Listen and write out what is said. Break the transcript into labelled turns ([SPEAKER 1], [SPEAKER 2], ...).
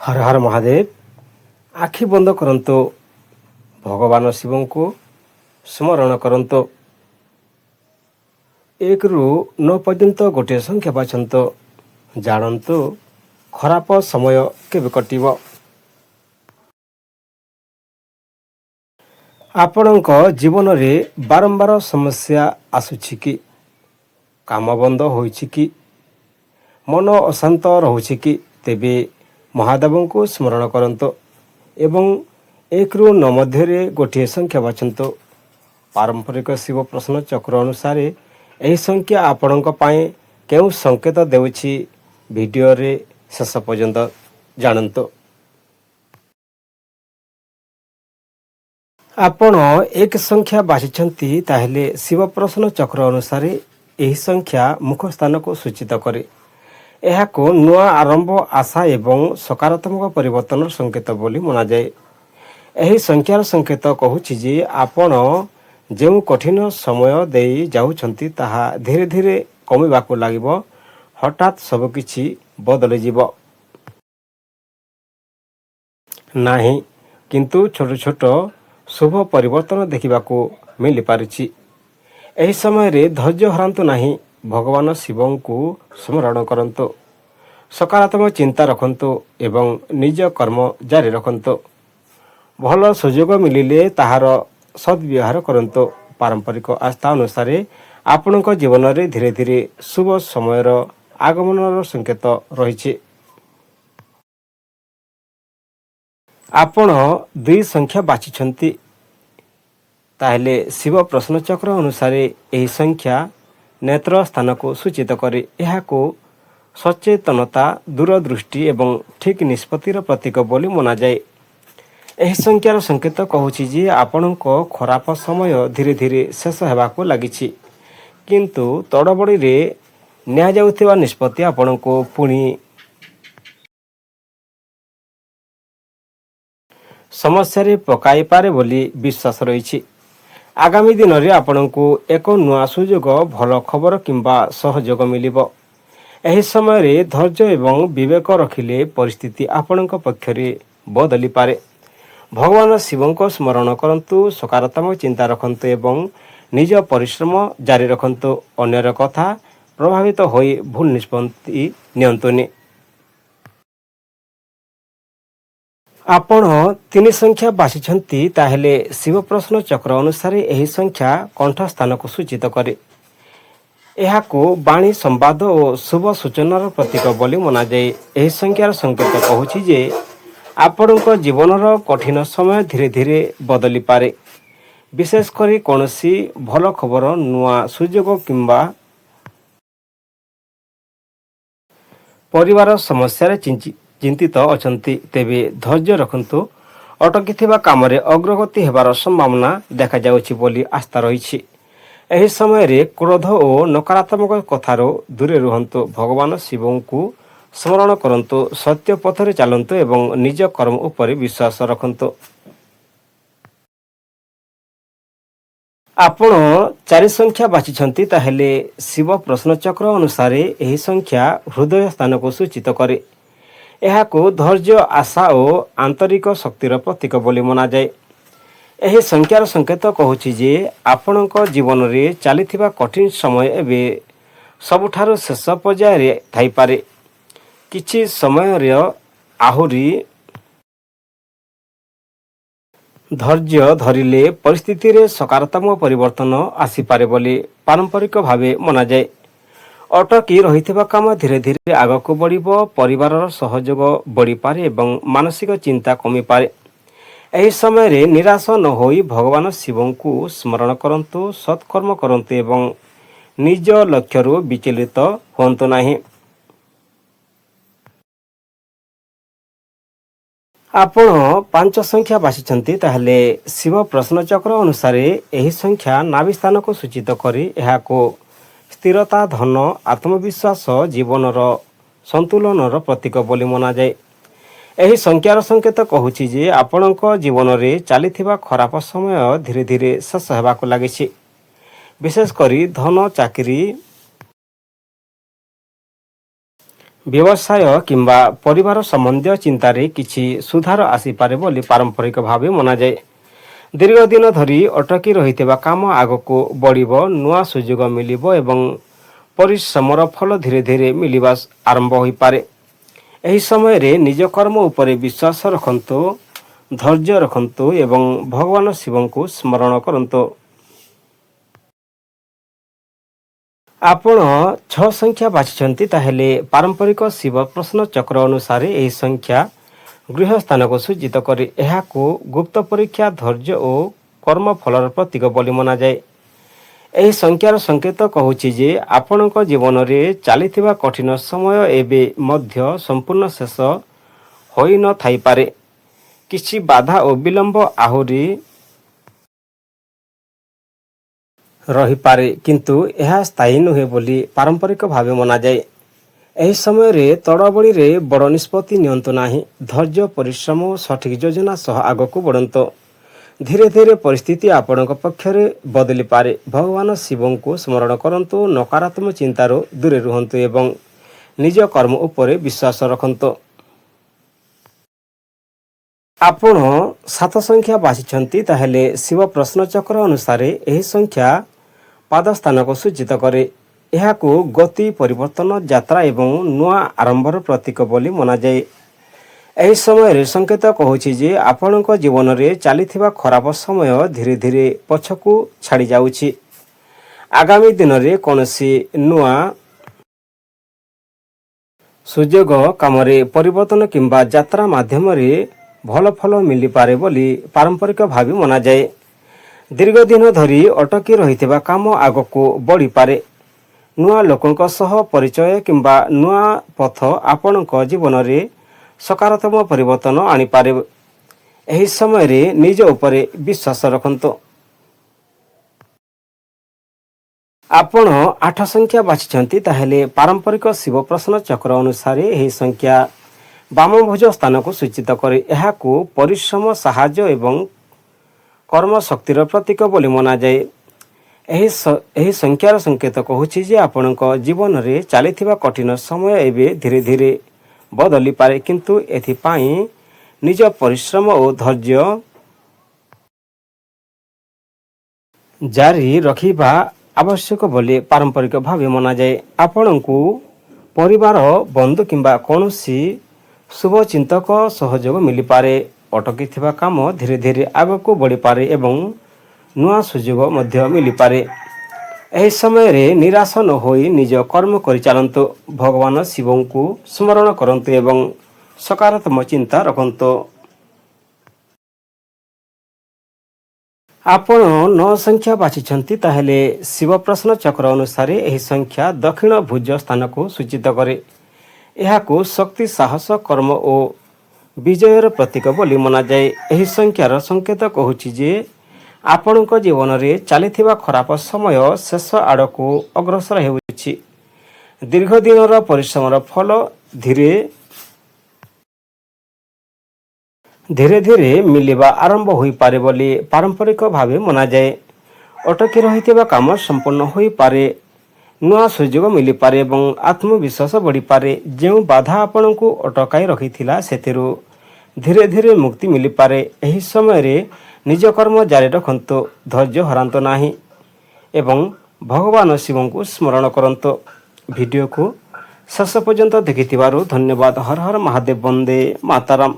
[SPEAKER 1] हर हर महादेव। आखि बंद करंतु, भगवान शिव को स्मरण करंतु। 1 ରୁ 9 पर्यंत गोटे संख्या बाछंतु, जानंतु खराब समय केबे कटिब। आपणक जीवन रे बारंबार समस्या आसुछि कि, काम बंद होइछि कि, मन अशांत रहुछि कि, तेबे महादेव को स्मरण करंतु एवं 1 ରୁ 9 मध्य गोटे संख्या बाछंतु। पारंपरिक शिव प्रश्न चक्र अनुसार यही संख्या आपणक पाए केउ संकेत देउछि, वीडियो रे शेष पर्यंत जानंतु। आपण 1 संख्या बाछिछंती ताहेले शिव प्रश्न चक्र अनुसार यही संख्या मुख स्थान को सूचित करे। एहाको नुआ आरंभ, आशा एवं सकारात्मक परिवर्तन संकेत बोली मना जाए। एही संख्यार संकेत कहूछि जे आपण जेउ कठिन समय देई जाउछंती ताहा धीरे धीरे कमिबाको लागिबो, हठात सब किछि बदली जिवो नाही, किंतु छोट छोट शुभ परिवर्तन देखिबाको मिली पारिछि। एही समय रे धैर्य हरांतु नाही, भगवान शिव को स्मरण करंतु, सकारात्मक चिंता रखंतु एवं निज कर्म जारी रखंतु। भल सुयोग मिलिले ताहार सद्व्यवहार करंतु। पारंपरिक आस्था अनुसार आपणक जीवन रे धीरे धीरे शुभ समयर आगमनर संकेत रहिछि। आपण 2 संख्या बाछिछंती ताहेले शिव प्रश्न चक्र अनुसार यही संख्या नेत्र स्थान को सूचित करे। एहाको सचेतनता, दूरदृष्टि एवं ठीक निष्पत्तिर प्रतीक बोली मना जाए। एही संख्यार संकेत कहूछि जे आपणक खराब समय धीरे धीरे शेष हेबाको लागिछि, किंतु तड़बड़ी रे न्या जाउथिबा निष्पत्ति आपणको पुणी समस्या रे पकाई पारे बोली विश्वास रहिछि। आगामी दिन रे आपणको एक नुआ सुयोग, भल खबर किंबा सहयोग मिलिबो। एही समय रे धैर्य एवं विवेक रखिले परिस्थिति आपणक पक्षरे बदली पारे। भगवान शिव को स्मरण करंतु, सकारात्मक चिंता रखंतु एवं निज परिश्रम जारी रखंतु। अन्यर कथा प्रभावित होई भूल निष्पत्ति नियंतुनी। आपण 3 संख्या बाछिछंती ताहेले शिव प्रश्न चक्र अनुसार यही संख्या कंठ स्थान को सूचित करे। एहाको वाणी, संवाद और शुभ सूचनार प्रतीक बोली मना जाए। एही संख्यार संकेत कहूछि जे आपणक जीवनर कठिन समय धीरे धीरे बदली पारे, विशेष करी कोनोसी भल खबर, नुआ सुयोग किंबा परिवार समस्या चिंतित अछंती, तेबे धैर्य रखंतु। अटकी काम रे अग्रगति हेबार संभावना देखा जाउछि बोली आस्था रहिछि। एही समय रे क्रोध और नकारात्मक कथारो दूरे रुहंतु। भगवान शिव को स्मरण करंतु, सत्य पथरे चलंतु एवं निज कर्म उपर विश्वास रखंतु। आपण 4 संख्या बाछिछंती ताहेले शिव प्रश्न चक्र अनुसार यही संख्या हृदय स्थान को सूचित करे। एहाको धैर्य, आशा और आंतरिक शक्तिर प्रतीक बोली मना जाए। एही संख्यार संकेत कहूछि जे आपणक जीवन रे चलिथिबा कठिन समय एबे सबुठारो शेष पर्याय रे थाई पारे। किछि समय रे आहुरी धैर्य धरिले परिस्थिति रे सकारात्मक परिवर्तन आसी पारे बोली पारंपरिक भावे मना जाए। अटकी रहिथिबा काम धीरे धीरे आगको बढ़िबो, परिवारर सहयोग बढ़ी पारे एवं मानसिक चिंता कमी पारे। एही समय रे निराश न होई भगवान शिव को स्मरण करंतु, सत्कर्म करंतु एवं निज लक्ष्यरु विचलित होंतु नाही। आपण 5 संख्या बाछिछंती ताहेले शिव प्रश्न चक्र अनुसार यही संख्या नाभि स्थान को सूचित करे। एहाको स्थिरता, धन, आत्मविश्वास, जीवनर संतुलनर प्रतीक बोली मना जाए। एही संख्यार संकेत कहूछि जे आपणक जीवन रे चलिथिबा खराब समय धीरे धीरे शेष हेबाको लागिछि, विशेष करी धन, चाकरी, ବ୍ୟବସାୟ କିମ୍ବା ପରିବାର ସମ୍ବନ୍ଧୀୟ ଚିନ୍ତାରେ କିଛି ସୁଧାର ଆସିପାରେ ବୋଲି ପାରମ୍ପରିକ ଭାବେ ମନାଯାଏ। ଦୀର୍ଘ ଦିନ ଧରି ଅଟକି ରହିଥିବା କାମ ଆଗକୁ ବଢ଼ିବ, ନୂଆ ସୁଯୋଗ ମିଳିବ ଏବଂ ପରିଶ୍ରମର ଫଳ ଧୀରେ ଧୀରେ ମିଳିବା ଆରମ୍ଭ ହୋଇପାରେ। ଏହି ସମୟରେ ନିଜ କର୍ମ ଉପରେ ବିଶ୍ୱାସ ରଖନ୍ତୁ, ଧୈର୍ଯ୍ୟ ରଖନ୍ତୁ ଏବଂ ଭଗବାନ ଶିବଙ୍କୁ ସ୍ମରଣ କରନ୍ତୁ। ଆପଣ 6 ସଂଖ୍ୟା ବାଛିଛନ୍ତି, ତାହେଲେ ପାରମ୍ପରିକ ଶିବ ପ୍ରଶ୍ନ ଚକ୍ର ଅନୁସାରେ ଏହି ସଂଖ୍ୟା ଗୃହସ୍ଥାନକୁ ସୂଚିତ କରେ। ଏହାକୁ ଗୁପ୍ତ ପରୀକ୍ଷା, ଧୈର୍ଯ୍ୟ ଓ କର୍ମଫଳର ପ୍ରତୀକ ବୋଲି ମନାଯାଏ। ଏହି ସଂଖ୍ୟାର ସଂକେତ କହୁଛି ଯେ ଆପଣଙ୍କ ଜୀବନରେ ଚାଲିଥିବା କଠିନ ସମୟ ଏବେ ମଧ୍ୟ ସମ୍ପୂର୍ଣ୍ଣ ଶେଷ ହୋଇନଥାଇପାରେ। କିଛି ବାଧା ଓ ବିଳମ୍ବ ଆହୁରି ରହିପାରେ, କିନ୍ତୁ ଏହା ସ୍ଥାୟୀ ନୁହେଁ ବୋଲି ପାରମ୍ପରିକ ଭାବେ ମନାଯାଏ। ଏହି ସମୟରେ ତଡ଼ବଡ଼ିରେ ବଡ଼ ନିଷ୍ପତ୍ତି ନିଅନ୍ତୁ ନାହିଁ। ଧୈର୍ଯ୍ୟ, ପରିଶ୍ରମ ଓ ସଠିକ୍ ଯୋଜନା ସହ ଆଗକୁ ବଢ଼ନ୍ତୁ। ଧୀରେ ଧୀରେ ପରିସ୍ଥିତି ଆପଣଙ୍କ ପକ୍ଷରେ ବଦଳିପାରେ। ଭଗବାନ ଶିବଙ୍କୁ ସ୍ମରଣ କରନ୍ତୁ, ନକାରାତ୍ମକ ଚିନ୍ତାରୁ ଦୂରେ ରୁହନ୍ତୁ ଏବଂ ନିଜ କର୍ମ ଉପରେ ବିଶ୍ୱାସ ରଖନ୍ତୁ। ଆପଣ 7 ସଂଖ୍ୟା ବାଛିଛନ୍ତି, ତାହେଲେ ଶିବ ପ୍ରଶ୍ନଚକ୍ର ଅନୁସାରେ ଏହି ସଂଖ୍ୟା ପାଦସ୍ଥାନକୁ ସୂଚିତ କରେ। ଏହାକୁ ଗତି, ପରିବର୍ତ୍ତନ, ଯାତ୍ରା ଏବଂ ନୂଆ ଆରମ୍ଭର ପ୍ରତୀକ ବୋଲି ମନାଯାଏ। ଏହି ସମୟରେ ସଂକେତ କହୁଛି ଯେ ଆପଣଙ୍କ ଜୀବନରେ ଚାଲିଥିବା ଖରାପ ସମୟ ଧୀରେ ଧୀରେ ପଛକୁ ଛାଡ଼ି ଯାଉଛି। ଆଗାମୀ ଦିନରେ କୌଣସି ନୂଆ ସୁଯୋଗ, କାମରେ ପରିବର୍ତ୍ତନ କିମ୍ବା ଯାତ୍ରା ମାଧ୍ୟମରେ ଭଲ ଫଳ ମିଳିପାରେ ବୋଲି ପାରମ୍ପରିକ ଭାବେ ମନାଯାଏ। ଦୀର୍ଘ ଦିନ ଧରି ଅଟକି ରହିଥିବା କାମ ଆଗକୁ ବଢ଼ିପାରେ। ନୂଆ ଲୋକଙ୍କ ସହ ପରିଚୟ କିମ୍ବା ନୂଆ ପଥ ଆପଣଙ୍କ ଜୀବନରେ ସକାରାତ୍ମକ ପରିବର୍ତ୍ତନ ଆଣିପାରେ। ଏହି ସମୟରେ ନିଜ ଉପରେ ବିଶ୍ୱାସ ରଖନ୍ତୁ। ଆପଣ 8 ସଂଖ୍ୟା ବାଛିଛନ୍ତି, ତାହେଲେ ପାରମ୍ପରିକ ଶିବ ପ୍ରଶ୍ନ ଚକ୍ର ଅନୁସାରେ ଏହି ସଂଖ୍ୟା ବାମଭୁଜ ସ୍ଥାନକୁ ସୂଚିତ କରେ। ଏହାକୁ ପରିଶ୍ରମ, ସାହାଯ୍ୟ ଏବଂ କର୍ମଶକ୍ତିର ପ୍ରତୀକ ବୋଲି ମନାଯାଏ। ଏହି ସଂଖ୍ୟାର ସଂକେତ କହୁଛି ଯେ ଆପଣଙ୍କ ଜୀବନରେ ଚାଲିଥିବା କଠିନ ସମୟ ଏବେ ଧୀରେ ଧୀରେ ବଦଳିପାରେ, କିନ୍ତୁ ଏଥିପାଇଁ ନିଜ ପରିଶ୍ରମ ଓ ଧୈର୍ଯ୍ୟ ଜାରି ରଖିବା ଆବଶ୍ୟକ ବୋଲି ପାରମ୍ପରିକ ଭାବେ ମନାଯାଏ। ଆପଣଙ୍କୁ ପରିବାର, ବନ୍ଧୁ କିମ୍ବା କୌଣସି ଶୁଭଚିନ୍ତକ ସହଯୋଗ ମିଳିପାରେ। ଅଟକିଥିବା କାମ ଧୀରେ ଧୀରେ ଆଗକୁ ବଢ଼ିପାରେ ଏବଂ ନୂଆ ସୁଯୋଗ ମଧ୍ୟ ମିଳିପାରେ। ଏହି ସମୟରେ ନିରାଶ ନ ହୋଇ ନିଜ କର୍ମ କରିଚାଲନ୍ତୁ। ଭଗବାନ ଶିବଙ୍କୁ ସ୍ମରଣ କରନ୍ତୁ ଏବଂ ସକାରାତ୍ମକ ଚିନ୍ତା ରଖନ୍ତୁ। ଆପଣ 9 ସଂଖ୍ୟା ବାଛିଛନ୍ତି, ତାହେଲେ ଶିବ ପ୍ରଶ୍ନ ଚକ୍ର ଅନୁସାରେ ଏହି ସଂଖ୍ୟା ଦକ୍ଷିଣ ଭୁଜ ସ୍ଥାନକୁ ସୂଚିତ କରେ। ଏହାକୁ ଶକ୍ତି, ସାହସ, କର୍ମ ଓ ବିଜୟର ପ୍ରତୀକ ବୋଲି ମନାଯାଏ। ଏହି ସଂଖ୍ୟାର ସଂକେତ କହୁଛି ଯେ ଆପଣଙ୍କ ଜୀବନରେ ଚାଲିଥିବା ଖରାପ ସମୟ ଶେଷ ଆଡ଼କୁ ଅଗ୍ରସର ହେଉଛି। ଦୀର୍ଘ ଦିନର ପରିଶ୍ରମର ଫଳ ଧୀରେ ଧୀରେ ମିଳିବା ଆରମ୍ଭ ହୋଇପାରେ ବୋଲି ପାରମ୍ପରିକ ଭାବେ ମନାଯାଏ। ଅଟକି ରହିଥିବା କାମ ସମ୍ପୂର୍ଣ୍ଣ ହୋଇପାରେ, ନୂଆ ସୁଯୋଗ ମିଳିପାରେ ଏବଂ ଆତ୍ମବିଶ୍ୱାସ ବଢ଼ିପାରେ। ଯେଉଁ ବାଧା ଆପଣଙ୍କୁ ଅଟକାଇ ରଖିଥିଲା, ସେଥିରୁ ଧୀରେ ଧୀରେ ମୁକ୍ତି ମିଳିପାରେ। ଏହି ସମୟରେ ନିଜ କର୍ମ ଜାରି ରଖନ୍ତୁ, ଧୈର୍ଯ୍ୟ ହରାନ୍ତୁ ନାହିଁ ଏବଂ ଭଗବାନ ଶିବଙ୍କୁ ସ୍ମରଣ କରନ୍ତୁ। ଭିଡ଼ିଓକୁ ଶେଷ ପର୍ଯ୍ୟନ୍ତ ଦେଖିଥିବାରୁ ଧନ୍ୟବାଦ। ହର ହର ମହାଦେବ, ବନ୍ଦେ ମାତରମ୍।